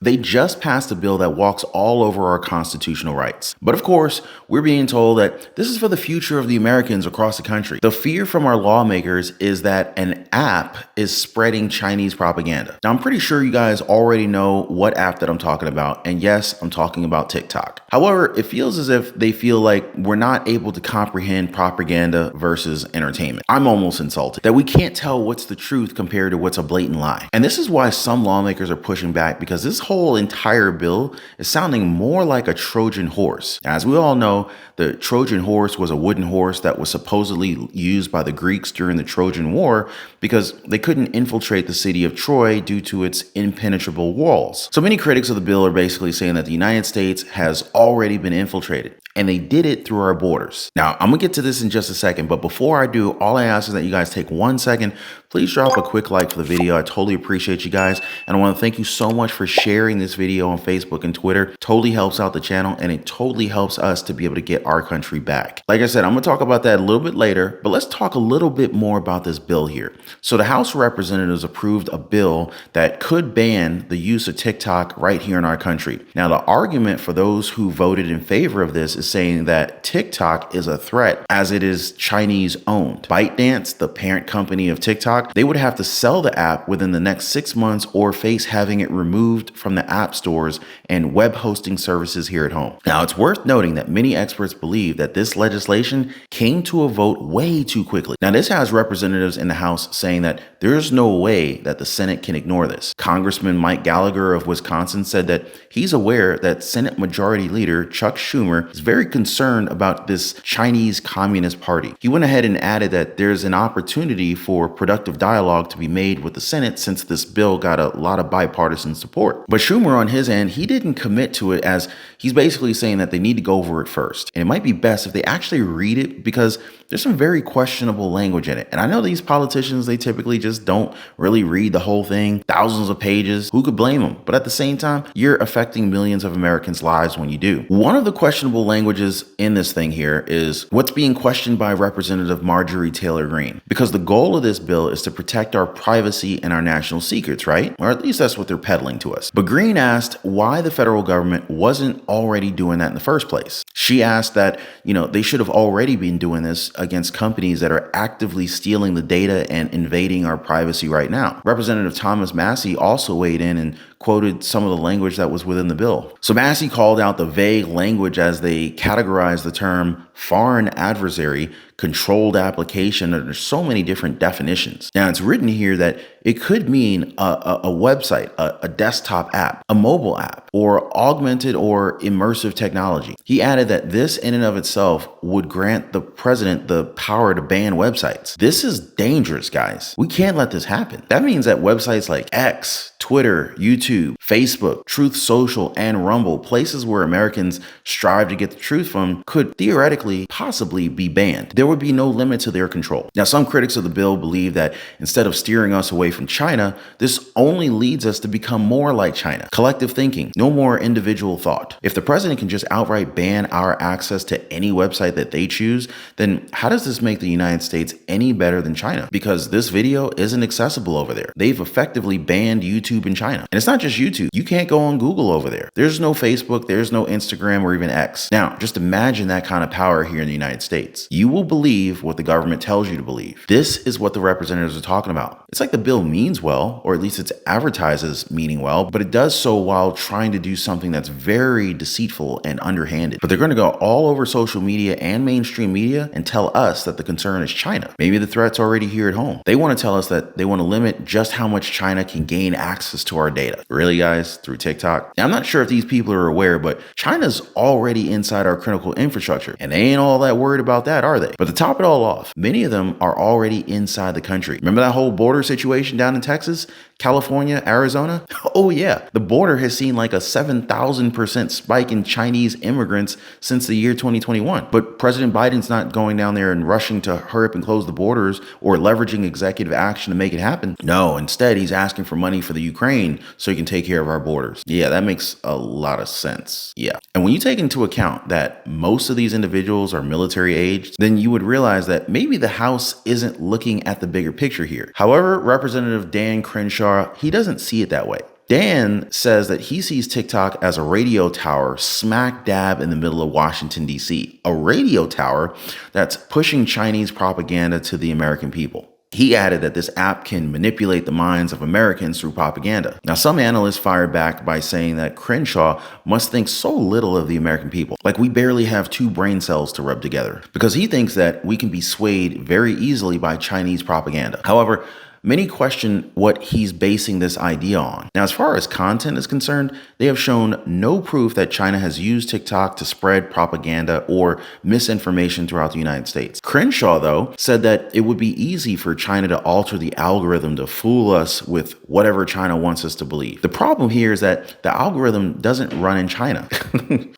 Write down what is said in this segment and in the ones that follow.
They just passed a bill that walks all over our constitutional rights. But of course, we're being told that this is for the future of the Americans across the country. The fear from our lawmakers is that an app is spreading Chinese propaganda. Now, I'm pretty sure you guys already know what app that I'm talking about. And yes, I'm talking about TikTok. However, it feels as if they feel like we're not able to comprehend propaganda versus entertainment. I'm almost insulted that we can't tell what's the truth compared to what's a blatant lie. And this is why some lawmakers are pushing back, because this whole entire bill is sounding more like a Trojan horse. As we all know, the Trojan horse was a wooden horse that was supposedly used by the Greeks during the Trojan War because they couldn't infiltrate the city of Troy due to its impenetrable walls. So many critics of the bill are basically saying that the United States has already been infiltrated, and they did it through our borders. Now, I'm gonna get to this in just a second, but before I do, all I ask is that you guys take 1 second, please drop a quick like for the video. I totally appreciate you guys, and I wanna thank you so much for sharing this video on Facebook and Twitter. Totally helps out the channel, and it totally helps us to be able to get our country back. Like I said, I'm gonna talk about that a little bit later, but let's talk a little bit more about this bill here. So the House of Representatives approved a bill that could ban the use of TikTok right here in our country. Now, the argument for those who voted in favor of this is saying that TikTok is a threat as it is Chinese owned. ByteDance, the parent company of TikTok, they would have to sell the app within the next 6 months or face having it removed from the app stores and web hosting services here at home. Now, it's worth noting that many experts believe that this legislation came to a vote way too quickly. Now, this has representatives in the House saying that there's no way that the Senate can ignore this. Congressman Mike Gallagher of Wisconsin said that he's aware that Senate Majority Leader Chuck Schumer is very concerned about this Chinese Communist Party. He went ahead and added that there's an opportunity for productive dialogue to be made with the Senate since this bill got a lot of bipartisan support. But Schumer on his end, he didn't commit to it, as he's basically saying that they need to go over it first. And it might be best if they actually read it, because there's some very questionable language in it. And I know these politicians, they typically just don't really read the whole thing, thousands of pages. Who could blame them? But at the same time, you're affecting millions of Americans' lives when you do. One of the questionable languages in this thing here is what's being questioned by Representative Marjorie Greene, because the goal of this bill is to protect our privacy and our national secrets, right? Or at least that's what they're peddling to us. But Greene asked why the federal government wasn't already doing that in the first place. She asked that, they should have already been doing this against companies that are actively stealing the data and invading our privacy right now. Representative Thomas Massie also weighed in and quoted some of the language that was within the bill. So Massie called out the vague language as they categorized the term foreign adversary, controlled application, and there's so many different definitions. Now, it's written here that it could mean a website, a desktop app, a mobile app, or augmented or immersive technology. He added that this in and of itself would grant the president the power to ban websites. This is dangerous, guys. We can't let this happen. That means that websites like X, Twitter, YouTube, Facebook, Truth Social, and Rumble, places where Americans strive to get the truth from, could theoretically possibly be banned. There would be no limit to their control. Now, some critics of the bill believe that instead of steering us away from China, this only leads us to become more like China. Collective thinking, no more individual thought. If the president can just outright ban our access to any website that they choose, then how does this make the United States any better than China? Because this video isn't accessible over there. They've effectively banned YouTube in China. And it's not just YouTube. You can't go on Google over there. There's no Facebook, there's no Instagram, or even X. Now, just imagine that kind of power here in the United States. You will believe what the government tells you to believe. This is what the representatives are talking about. It's like the bill means well, or at least it's advertised as meaning well, but it does so while trying to do something that's very deceitful and underhanded. But they're going to go all over social media and mainstream media and tell us that the concern is China. Maybe the threat's already here at home. They want to tell us that they want to limit just how much China can gain access to our data. Really, guys? Through TikTok? Now, I'm not sure if these people are aware, but China's already inside our critical infrastructure, and they ain't all that worried about that, are they? But to top it all off, many of them are already inside the country. Remember that whole border situation down in Texas, California, Arizona? Oh yeah, the border has seen like a 7,000% spike in Chinese immigrants since the year 2021. But President Biden's not going down there and rushing to hurry up and close the borders or leveraging executive action to make it happen. No, instead he's asking for money for the Ukraine so he can take care of our borders. Yeah, that makes a lot of sense. Yeah. And when you take into account that most of these individuals are military aged, then you would realize that maybe the House isn't looking at the bigger picture here. However, Representative Dan Crenshaw, he doesn't see it that way. Dan says that he sees TikTok as a radio tower smack dab in the middle of Washington, D.C., a radio tower that's pushing Chinese propaganda to the American people. He added that this app can manipulate the minds of Americans through propaganda. Now, some analysts fired back by saying that Crenshaw must think so little of the American people, like we barely have 2 brain cells to rub together, because he thinks that we can be swayed very easily by Chinese propaganda. However, many question what he's basing this idea on. Now, as far as content is concerned, they have shown no proof that China has used TikTok to spread propaganda or misinformation throughout the United States. Crenshaw, though, said that it would be easy for China to alter the algorithm to fool us with whatever China wants us to believe. The problem here is that the algorithm doesn't run in China.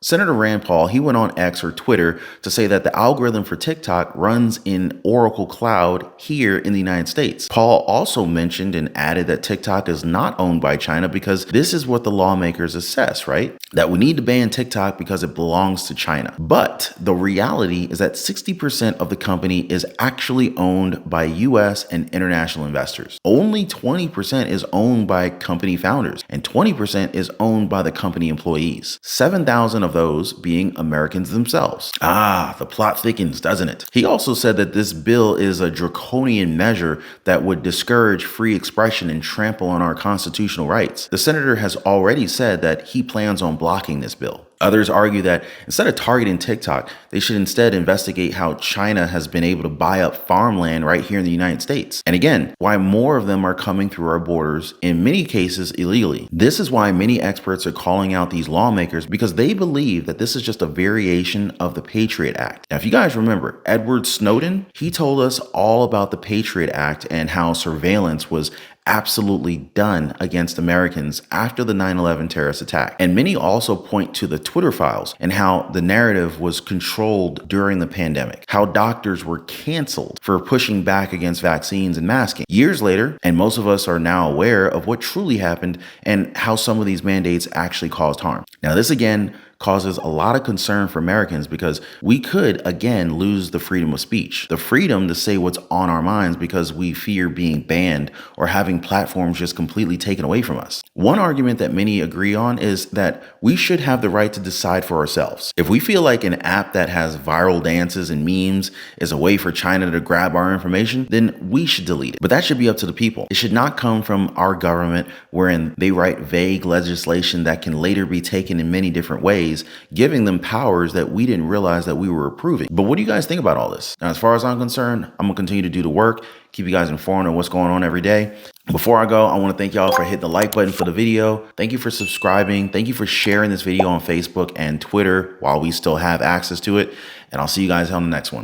Senator Rand Paul, he went on X or Twitter to say that the algorithm for TikTok runs in Oracle Cloud here in the United States. Paul also mentioned and added that TikTok is not owned by China because this is what the lawmakers assess, right? That we need to ban TikTok because it belongs to China. But the reality is that 60% of the company is actually owned by US and international investors. Only 20% is owned by company founders, and 20% is owned by the company employees. 7,000 of those being Americans themselves. The plot thickens, doesn't it? He also said that this bill is a draconian measure that would discourage free expression and trample on our constitutional rights. The senator has already said that he plans on blocking this bill. Others argue that instead of targeting TikTok, they should instead investigate how China has been able to buy up farmland right here in the United States. And again, why more of them are coming through our borders, in many cases illegally. This is why many experts are calling out these lawmakers, because they believe that this is just a variation of the Patriot Act. Now, if you guys remember, Edward Snowden, he told us all about the Patriot Act and how surveillance was absolutely done against Americans after the 9/11 terrorist attack. And many also point to the Twitter files and how the narrative was controlled during the pandemic, how doctors were canceled for pushing back against vaccines and masking. Years later, and most of us are now aware of what truly happened and how some of these mandates actually caused harm. Now, this again causes a lot of concern for Americans because we could, again, lose the freedom of speech, the freedom to say what's on our minds because we fear being banned or having platforms just completely taken away from us. One argument that many agree on is that we should have the right to decide for ourselves. If we feel like an app that has viral dances and memes is a way for China to grab our information, then we should delete it. But that should be up to the people. It should not come from our government wherein they write vague legislation that can later be taken in many different ways, giving them powers that we didn't realize that we were approving. But what do you guys think about all this? Now, as far as I'm concerned, I'm gonna continue to do the work, keep you guys informed on what's going on every day. Before I go, I want to thank y'all for hitting the like button for the video. Thank you for subscribing. Thank you for sharing this video on Facebook and Twitter while we still have access to it. And I'll see you guys on the next one.